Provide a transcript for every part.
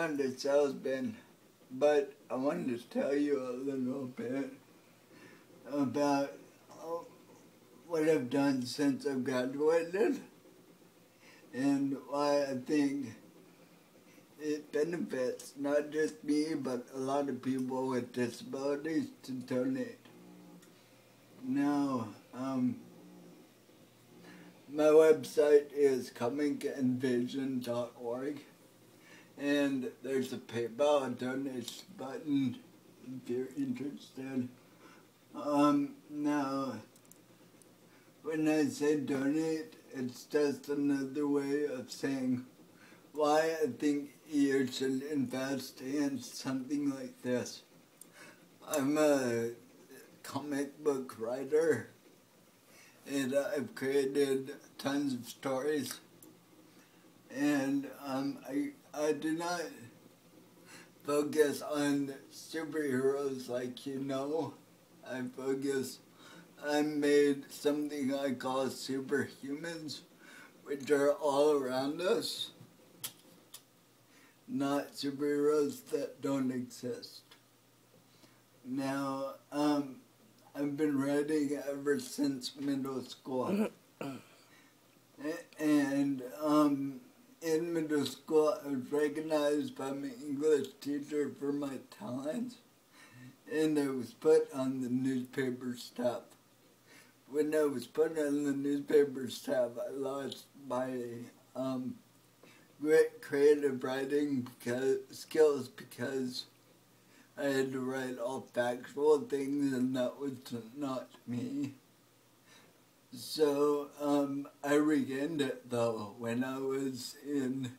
not a salesman, but I wanted to tell you a little bit about what I've done since I've graduated and why I think it benefits not just me, but a lot of people with disabilities to donate. Now, my website is comicenvision.org, and there's a PayPal donation button if you're interested. Now, when I say donate, it's just another way of saying why I think you should invest in something like this. I'm a comic book writer, and I've created tons of stories, and I do not focus on superheroes like you know. I made something I call superhumans, which are all around us, not superheroes that don't exist. Now, I've been writing ever since middle school. And in middle school, I was recognized by my English teacher for my talents, and I was put on the newspaper staff. When I was put on the newspaper staff, I lost my great creative writing skills because I had to write all factual things, and that was not me. So I regained it though when I was in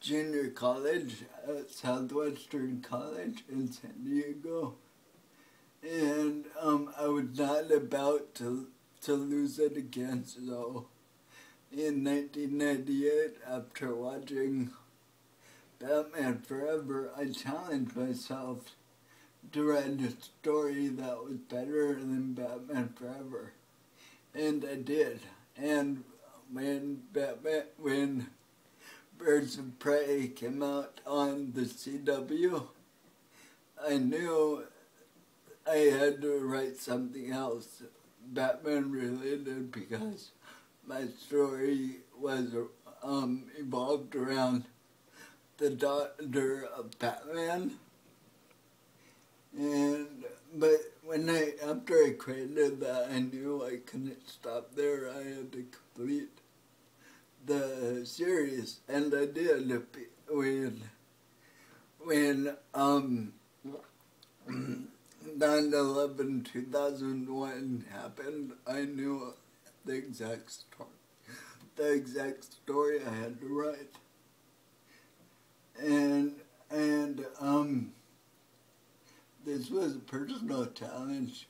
junior college at Southwestern College in San Diego, and I was not about to lose it again. So in 1998, after watching Batman Forever, I challenged myself to write a story that was better than Batman Forever. And I did. And when Birds of Prey came out on the CW, I knew I had to write something else Batman related, because my story was evolved around the daughter of Batman. But after I created that, I knew I couldn't stop there. I had to complete the series, and I did. When 9/11/2001 happened, I knew the exact story I had to write. And this was a personal challenge.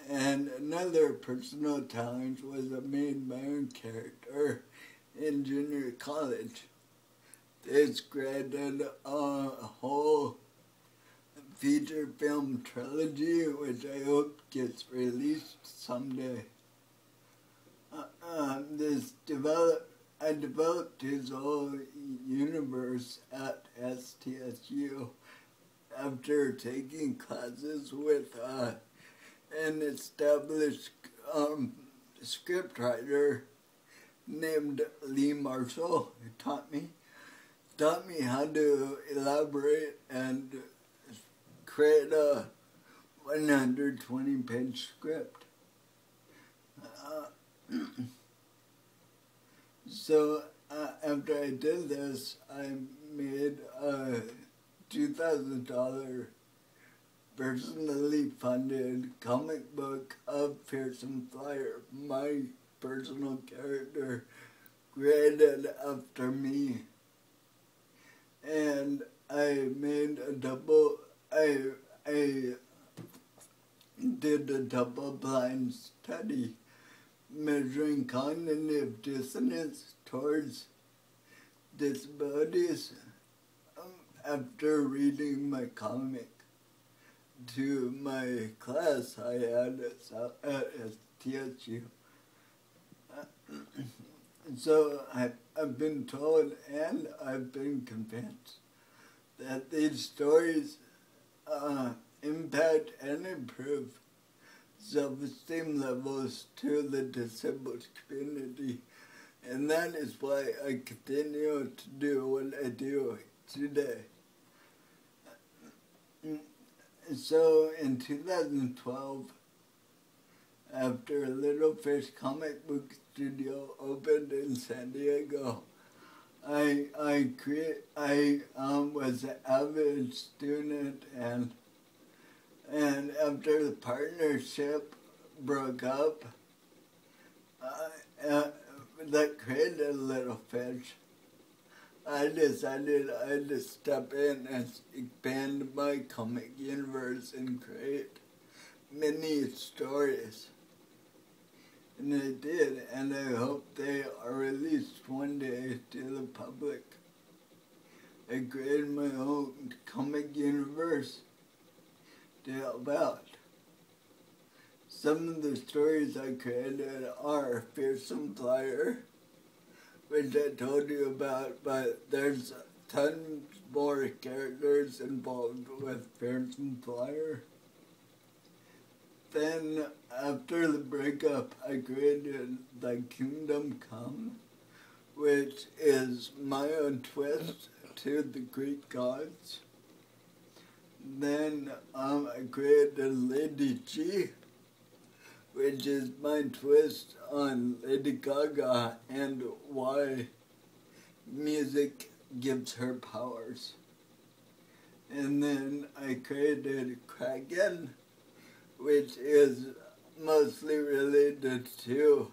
And another personal challenge was I made my own character in junior college. This created a whole feature film trilogy, which I hope gets released someday. I developed his whole universe at STSU after taking classes with an established scriptwriter named Lee Marshall, who taught me how to elaborate and create a 120-page script. So after I did this, I made a $2,000 personally funded comic book of Pearson Flyer, my personal character created after me. And I made I did a double-blind study measuring cognitive dissonance towards disabilities after reading my comic to my class I had at TSU. So I've been told and I've been convinced that these stories impact and improve self-esteem levels to the disabled community. And that is why I continue to do what I do today. So in 2012, after Little Fish Comic Book Studio opened in San Diego, I was an avid student, and after the partnership broke up, that created Little Fish, I decided I'd just step in and expand my comic universe and create mini stories. And I did, and I hope they are released one day to the public. I created my own comic universe to help out. Some of the stories I created are Fearsome Flyer, which I told you about, but there's tons more characters involved with Fearsome Flyer. Then, after the breakup, I created The Kingdom Come, which is my own twist to the Greek gods. Then I created Lady G, which is my twist on Lady Gaga and why music gives her powers. And then I created Kraken, which is mostly related to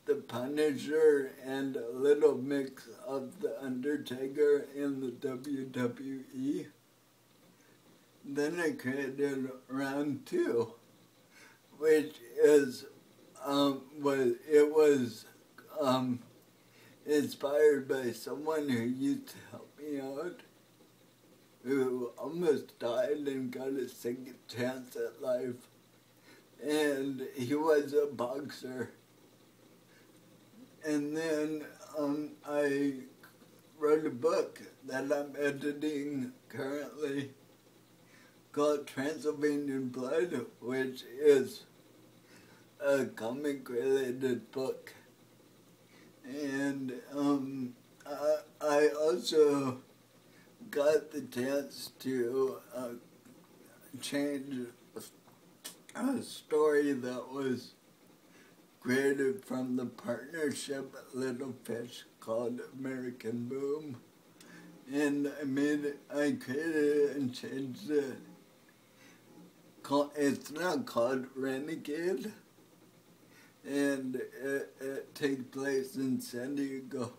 the Punisher and a little mix of the Undertaker in the WWE. Then I created Round 2, which is inspired by someone who used to help me out, who almost died and got a second chance at life. And he was a boxer. And then I wrote a book that I'm editing currently called Transylvanian Blood, which is a comic-related book. And I also got the chance to change a story that was created from the partnership Little Fish called American Boom. And I created it and changed it. It's now called Renegade, and it takes place in San Diego.